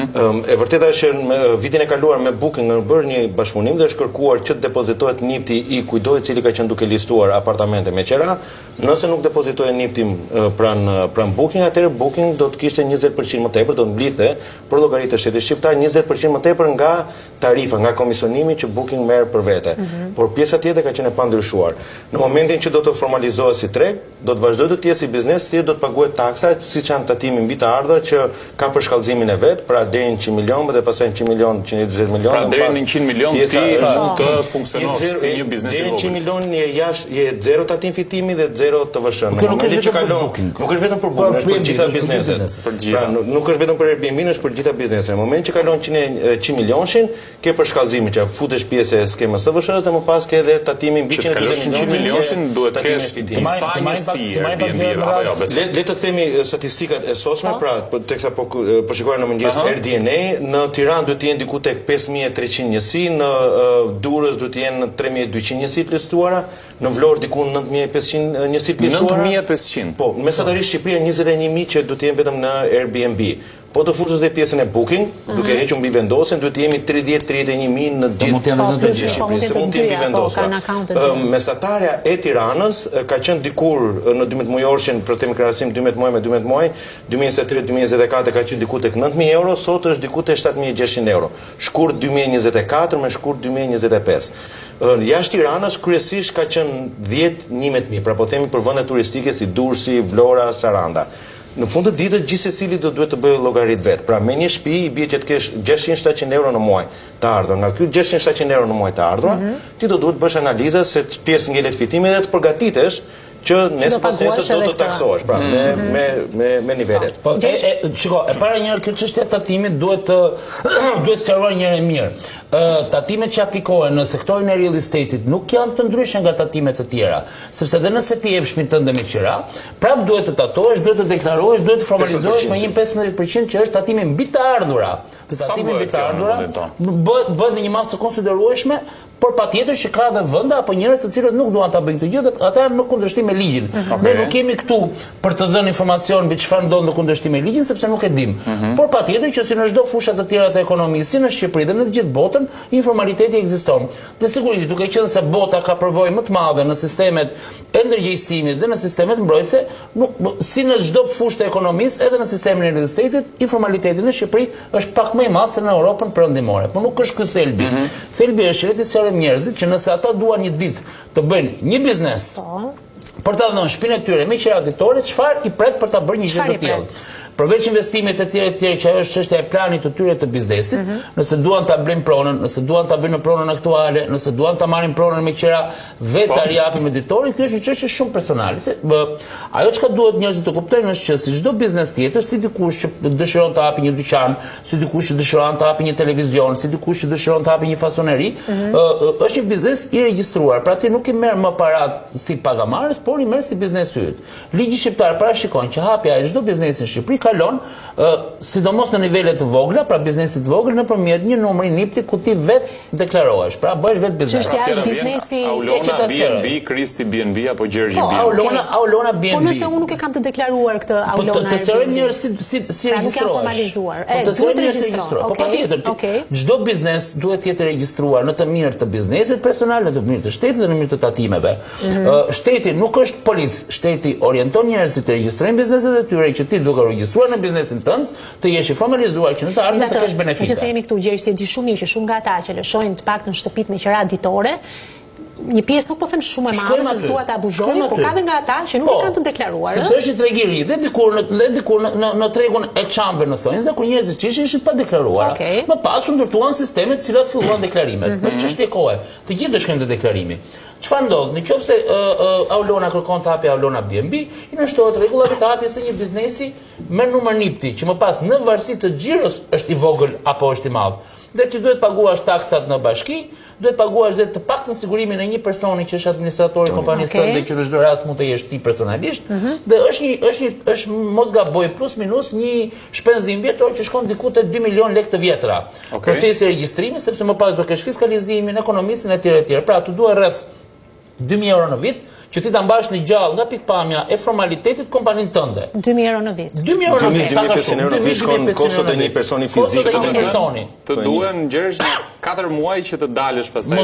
E vërteta është që vitin e kaluar me Booking në bërë një bashkëpunim dhe është kërkuar që të depozitohet NIPT-i i kujdo i cili ka qenë duke listuar apartamente me qera. Nëse nuk depozitohet NIPT-i pran Booking, atëherë Booking do të kishte 20% më tepër, do të mblidhe për llogaritë të shtetit shqiptar 20% më tepër nga tarifa, nga komisionimi që Booking merr për vete. Por pjesa tjetër ka qenë e pandryshuar. Në momentin që do të formalizohet si treg, do të vazhdojë të jetë si biznes, do të paguhet taksa, siç janë tatimi mbi të ardhur që ka për shkallëzimin e vet, pra deri në 100 milion dhe pastaj 100 milion, 120 milion. Pra deri në 100 milion ti mund të funksionosh si një biznes i vogël. Deri në 100 milion je zero tatim fitimi dhe zero TVSH. Në momentin që kalon, nuk është vetëm për Booking, është për gjitha bizneset. Pra nuk është vetëm për Airbnb, është për gjitha bizneset. Në momentin që kalon 100 milionshin, ke për shkallëzimin që futesh pjesë e skemës TVSH dhe më pas ke edhe tatimin mbi 100 milionshin duhet të kesh disa njësi Airbnb apo jo, besoj. Le të themi statistikat e sotshme, pra teksa po shikojmë në mëngjes AirDNA, në Tiranë duhet të jenë diku tek 5300 njësi, në Durrës duhet të jenë 3200 njësi të listuara, në Vlorë diku 9500 njësi të listuara. 9500. Po, mesatarisht Shqipëria 21000 që duhet të jenë vetëm në Airbnb. Po të fushës dhe pjesën e Booking, duke hequr mbi vendosjen, duhet të jemi 30-31.000 në ditë. Mund të jenë në gjithë Shqipërinë, se mund të jemi vendosur. Mesatarja e Tiranës ka qenë dikur në 12 mujorshin, për të themi krahasim 12 muaj me 12 muaj, 2023-2024 ka qenë diku tek 9000 euro, sot është diku tek 7600 euro. Shkurt 2024 me shkurt 2025. Jashtë Tiranës kryesisht ka qenë 10-11.000, pra po themi për vende turistike si Durrësi, Vlora, Saranda. Në fund të ditës gjithsecili do duhet të bëjë llogarit vet. Pra me një shtëpi i bie që të kesh 600-700 euro në muaj të ardhur. Nga ky 600-700 euro në muaj të ardhur, ti do duhet bësh analiza se pjesë ngelet fitimi dhe të përgatitesh që nesër pas nesër do të taksohesh, pra me nivelet. Po, shiko, e para njëherë kjo çështja e tatimit duhet sqaruar një herë mirë. Tatimet që aplikohen në sektorin e real estate-it nuk janë të ndryshme nga tatimet të tjera, sepse dhe nëse ti jep shtëpinë tënde me qira, prap duhet të tatohesh, duhet të deklarohesh, duhet të formalizohesh me një 15% që është tatimi mbi të ardhura. Tatimi mbi të ardhura bëhet në një masë të konsiderueshme, por patjetër që ka dhe vende apo njerëz të cilët nuk duan ta bëjnë këtë gjë dhe ata janë në kundërshtim me ligjin. Ne nuk kemi këtu për të dhënë informacion mbi çfarë ndodh në kundërshtim me ligjin sepse nuk e dim. Por patjetër që si në çdo fusha të tjera të ekonomisë, si në Shqipëri dhe në të gjithë botën, informaliteti ekziston. Dhe sigurisht duke qenë se bota ka përvojë më të madhe në sistemet e ndërgjegjësimit dhe në sistemet mbrojtëse, si në çdo fushë të ekonomisë, edhe në sistemin e real estate-it, informaliteti në Shqipëri është pak më i madh se në Europën perëndimore. Por nuk është ky thelbi. Thelbi është njerëzit që nëse ata duan një ditë të bëjnë një biznes për ta dhënë shtëpinë e tyre me qira ditore, çfarë i pret për ta bërë një gjë të tillë? Përveç investimit të tjera që ajo është çështja e planit të tyre të biznesit, nëse duan ta blejnë pronën, nëse duan ta bëjnë në pronën aktuale, nëse duan ta marrin pronën me qira vetë ta japin me ditorin, kjo është një çështje shumë personale. Ajo çka duhet njerëzit të kuptojnë është që si çdo biznes tjetër, si dikush që dëshiron të hapë një dyqan, si dikush që dëshiron të hapë një televizion, si dikush që dëshiron të hapë një fasoneri, është një biznes i regjistruar. Pra ti nuk i merr më parat si pagamarrës, por i merr si biznes yt. Ligji shqiptar parashikon që hapja e çdo biznesi në Shqipëri kalon, sidomos në nivele të vogla, pra biznesit të vogël, nëpërmjet një numri NIPT-i ku ti vetë deklarohesh, pra bëhesh vetë biznes. Çështja është biznesi Aulona BNB, Kristi BNB apo Gjergji BNB. Aulona BNB. Po nëse unë nuk e kam të deklaruar këtë Aulona. Po të sërojmë njërë si registrohesh. Nuk janë formalizuar. Të sërojmë njërë si registrohesh. Po patjetër, çdo biznes duhet të jetë regjistruar në të mirë të biznesit personal, në të mirë të shtetit dhe në mirë të tatimeve. Shteti nuk është polic, shteti orienton njerëzit të regjistrojnë bizneset e tyre që ti duke regjistruar në biznesin tënd, të jesh i formalizuar që në të ardhmen të kesh benefite. Meqenëse jemi këtu Gjergj, se di shumë mirë që shumë nga ata që lëshojnë të paktën shtëpitë me qira ditore, një pjesë nuk po them shumë e madhe se s'dua ta abuzojnë, por ka dhe nga ata që nuk e kanë të deklaruar. Sepse është një tregiri, dhe dikur në tregun e çamve në thonjza kur njerëzit ishin pa deklaruar. Më pas u ndërtuan sistemet të cilat filluan deklarimet. Është çështje kohe. Të gjithë do shkojnë te deklarimi. Çfarë ndodh? Nëse Aulona kërkon të hapë Aulona BNB, i nështohet rregullave të hapjes së një biznesi me numër NIPT-i, që më pas në varësi të xhiros është i vogël apo është i madh. Dhe ti duhet paguash taksat në bashki, duhet paguash dhe të paktën sigurimin e një personi që është administratori i kompanisë tënde, që në çdo rast mund të jesh ti personalisht, dhe është mos gaboj plus minus një shpenzim vjetor që shkon diku te 2 milion lekë të vjetra. Procesi i regjistrimit, sepse më pas do kesh fiskalizimin, ekonomistin e tjerë. Pra tu duhet rreth 2.000 euro në vit që ti ta mbash në gjallë nga pikpamja e formalitetit kompaninë tënde. 2.000 euro në vit. 2.000 euro në vit. 2.500 euro në vit shkon kostot e një personi fizik. Kostot e një personi. Të duhen Gjergj 4 muaj që të dalësh pastaj.